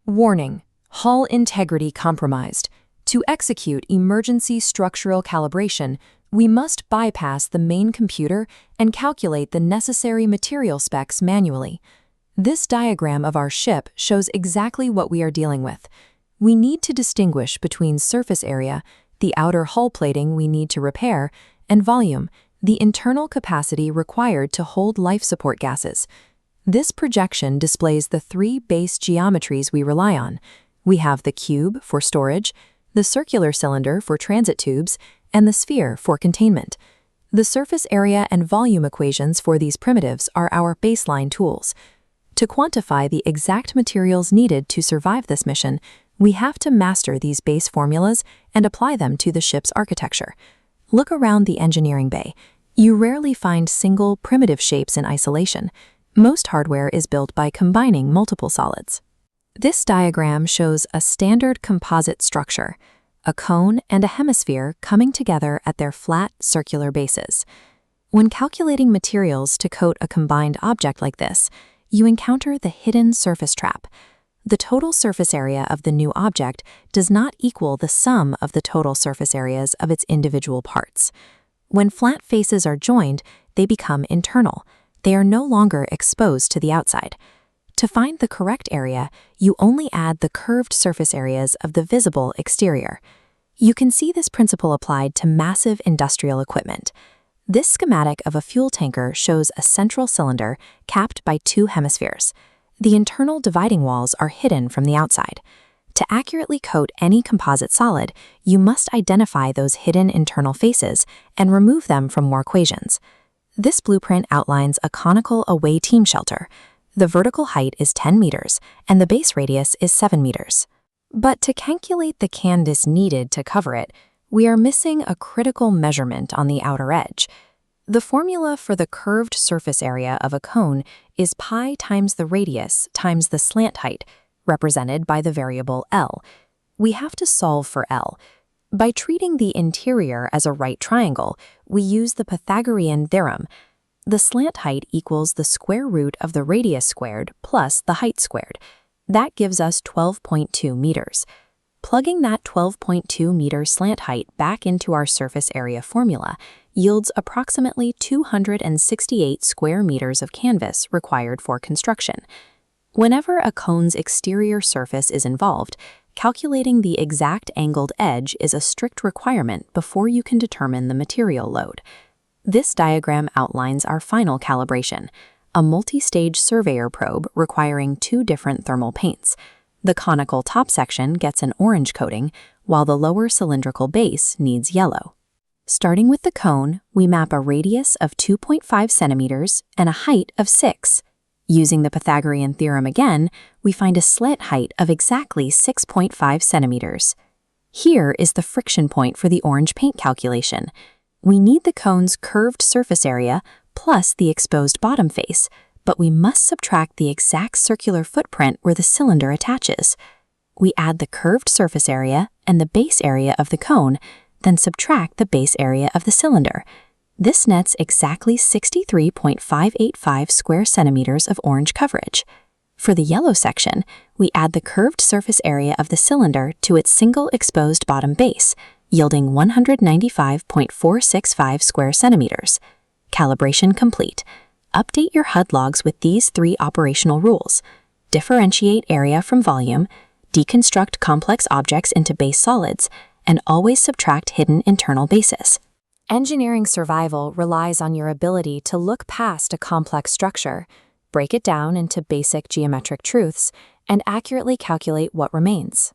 Warning: hull integrity compromised. To execute emergency structural calibration, we must bypass the main computer and calculate the necessary material specs manually. This diagram of our ship shows exactly what we are dealing with. We need to distinguish between surface area, the outer hull plating we need to repair, and volume, the internal capacity required to hold life support gases. This projection displays the three base geometries we rely on. We have the cube for storage, the circular cylinder for transit tubes, and the sphere for containment. The surface area and volume equations for these primitives are our baseline tools. To quantify the exact materials needed to survive this mission, we have to master these base formulas and apply them to the ship's architecture. Look around the engineering bay. You rarely find single, primitive shapes in isolation. Most hardware is built by combining multiple solids. This diagram shows a standard composite structure, a cone and a hemisphere coming together at their flat, circular bases. When calculating materials to coat a combined object like this, you encounter the hidden surface trap. The total surface area of the new object does not equal the sum of the total surface areas of its individual parts. When flat faces are joined, they become internal. They are no longer exposed to the outside. To find the correct area, you only add the curved surface areas of the visible exterior. You can see this principle applied to massive industrial equipment. This schematic of a fuel tanker shows a central cylinder capped by two hemispheres. The internal dividing walls are hidden from the outside. To accurately coat any composite solid, you must identify those hidden internal faces and remove them from more equations. This blueprint outlines a conical away team shelter. The vertical height is 10 meters, and the base radius is 7 meters. But to calculate the canvas needed to cover it, we are missing a critical measurement on the outer edge. The formula for the curved surface area of a cone is pi times the radius times the slant height, represented by the variable L. We have to solve for L. By treating the interior as a right triangle, we use the Pythagorean theorem. The slant height equals the square root of the radius squared plus the height squared. That gives us 12.2 meters. Plugging that 12.2 meter slant height back into our surface area formula yields approximately 268 square meters of canvas required for construction. Whenever a cone's exterior surface is involved, calculating the exact angled edge is a strict requirement before you can determine the material load. This diagram outlines our final calibration, a multi-stage surveyor probe requiring two different thermal paints. The conical top section gets an orange coating, while the lower cylindrical base needs yellow. Starting with the cone, we map a radius of 2.5 centimeters and a height of 6. Using the Pythagorean theorem again, we find a slant height of exactly 6.5 centimeters. Here is the friction point for the orange paint calculation. We need the cone's curved surface area plus the exposed bottom face, but we must subtract the exact circular footprint where the cylinder attaches. We add the curved surface area and the base area of the cone, then subtract the base area of the cylinder. This nets exactly 63.585 square centimeters of orange coverage. For the yellow section, we add the curved surface area of the cylinder to its single exposed bottom base, yielding 195.465 square centimeters. Calibration complete. Update your HUD logs with these three operational rules. Differentiate area from volume, deconstruct complex objects into base solids, and always subtract hidden internal bases. Engineering survival relies on your ability to look past a complex structure, break it down into basic geometric truths, and accurately calculate what remains.